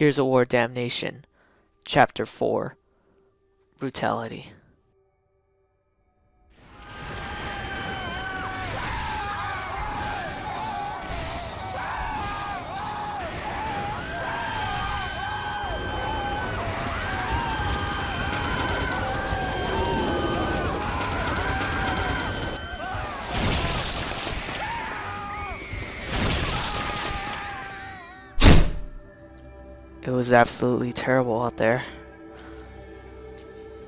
Gears of War Damnation, Chapter 4, Brutality. It was absolutely terrible out there.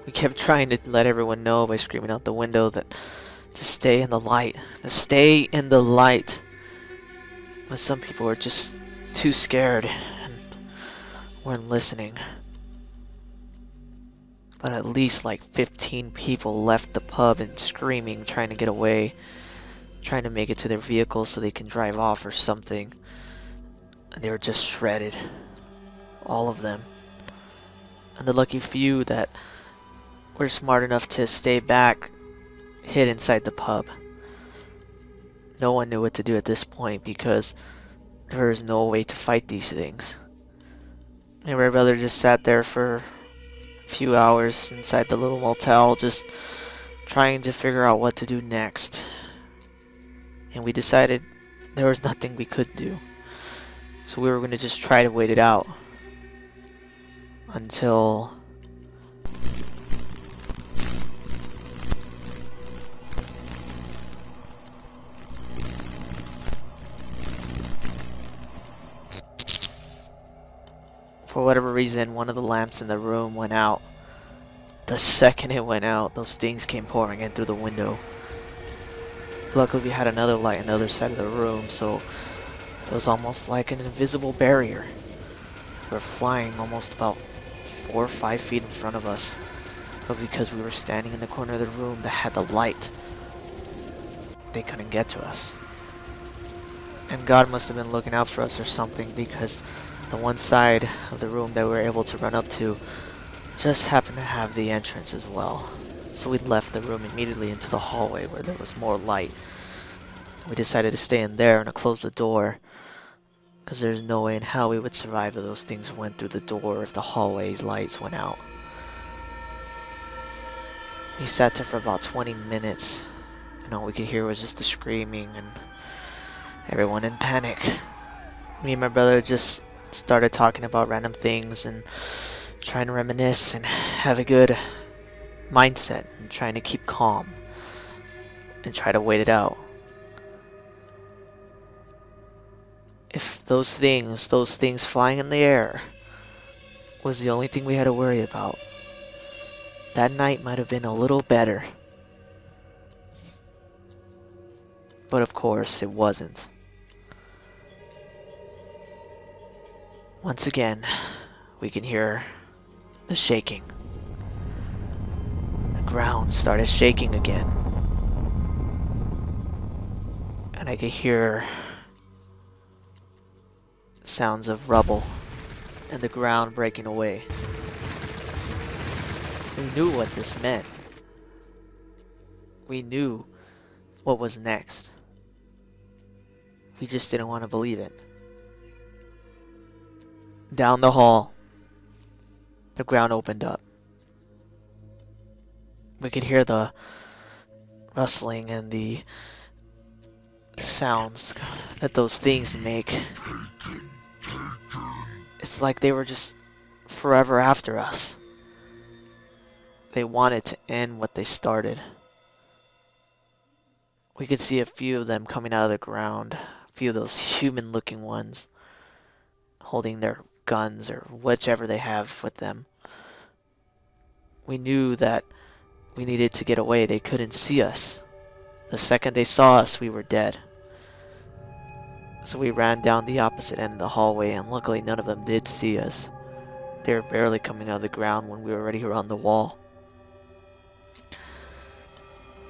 We kept trying to let everyone know by screaming out the window that to stay in the light. To stay in the light. But some people were just too scared and weren't listening. But at least like 15 people left the pub and screaming, trying to get away. Trying to make it to their vehicles so they can drive off or something. And they were just shredded. All of them. And the lucky few that were smart enough to stay back hid inside the pub. No one knew what to do at this point because there was no way to fight these things. And my brother just sat there for a few hours inside the little motel just trying to figure out what to do next. And we decided there was nothing we could do. So we were going to just try to wait it out. Until for whatever reason, one of the lamps in the room went out. The second it went out, those things came pouring in through the window. Luckily, we had another light on the other side of the room, so it was almost like an invisible barrier. We were flying almost about 4 or 5 feet in front of us, but because we were standing in the corner of the room that had the light, they couldn't get to us. And God must have been looking out for us or something, because the one side of the room that we were able to run up to just happened to have the entrance as well. So we left the room immediately into the hallway where there was more light. We decided to stay in there and to close the door, because there's no way in hell we would survive if those things went through the door if the hallway's lights went out. We sat there for about 20 minutes, and all we could hear was just the screaming and everyone in panic. Me and my brother just started talking about random things and trying to reminisce and have a good mindset and trying to keep calm and try to wait it out. If those things flying in the air was the only thing we had to worry about, that night might have been a little better. But of course, it wasn't. Once again, we can hear the shaking. The ground started shaking again. And I could hear sounds of rubble and the ground breaking away. We knew what this meant. We knew what was next. We just didn't want to believe it. Down the hall, the ground opened up. We could hear the rustling and the sounds that those things make. It's like they were just forever after us. They wanted to end what they started. We could see a few of them coming out of the ground. A few of those human-looking ones holding their guns or whichever they have with them. We knew that we needed to get away. They couldn't see us. The second they saw us, we were dead. So we ran down the opposite end of the hallway, and luckily none of them did see us. They were barely coming out of the ground when we were already around the wall.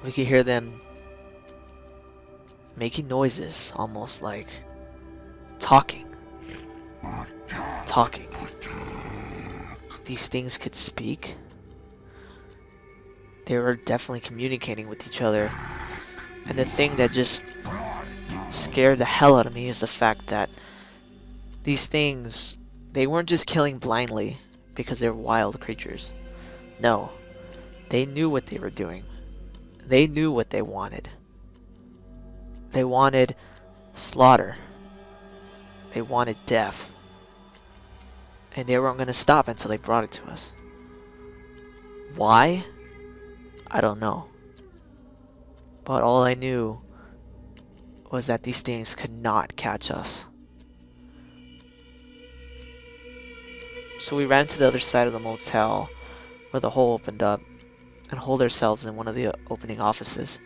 We could hear them making noises, almost like talking. Talking. These things could speak. They were definitely communicating with each other. And the thing that just scared the hell out of me is the fact that these things They weren't just killing blindly because they're wild creatures. No, they knew what they were doing. They knew what they wanted. They wanted slaughter. They wanted death. And they weren't going to stop until they brought it to us. Why? I don't know. But all I knew was that these things could not catch us. So we ran to the other side of the motel where the hole opened up and holed ourselves in one of the opening offices.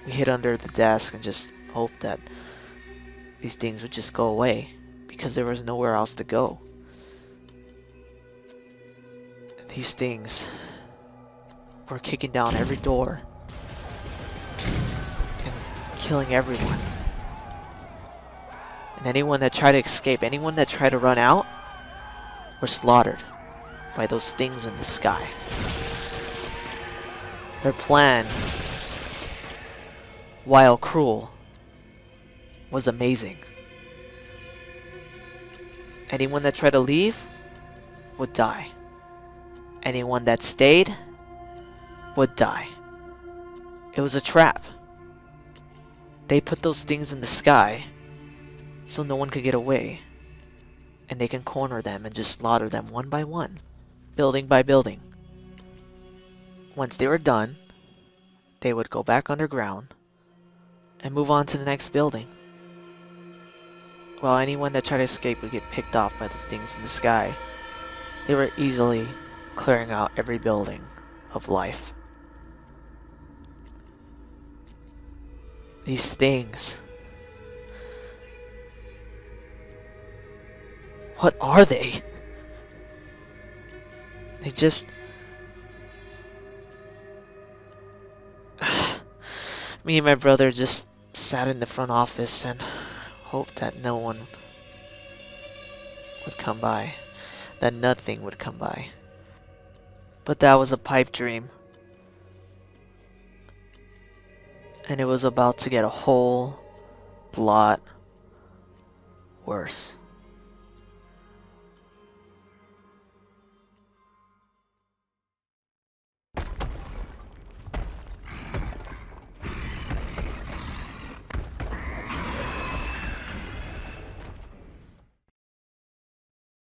We hid under the desk and just hoped that these things would just go away because there was nowhere else to go. These things were kicking down every door and killing everyone. And anyone that tried to escape, anyone that tried to run out, were slaughtered by those things in the sky. Their plan, while cruel, was amazing. Anyone that tried to leave would die. Anyone that stayed would die. It was a trap. They put those things in the sky so no one could get away. And they can corner them and just slaughter them one by one, building by building. Once they were done, they would go back underground and move on to the next building. While anyone that tried to escape would get picked off by the things in the sky, they were easily clearing out every building of life. These things. What are they? They just... Me and my brother just sat in the front office and hoped that no one would come by. That nothing would come by. But that was a pipe dream. And it was about to get a whole lot worse.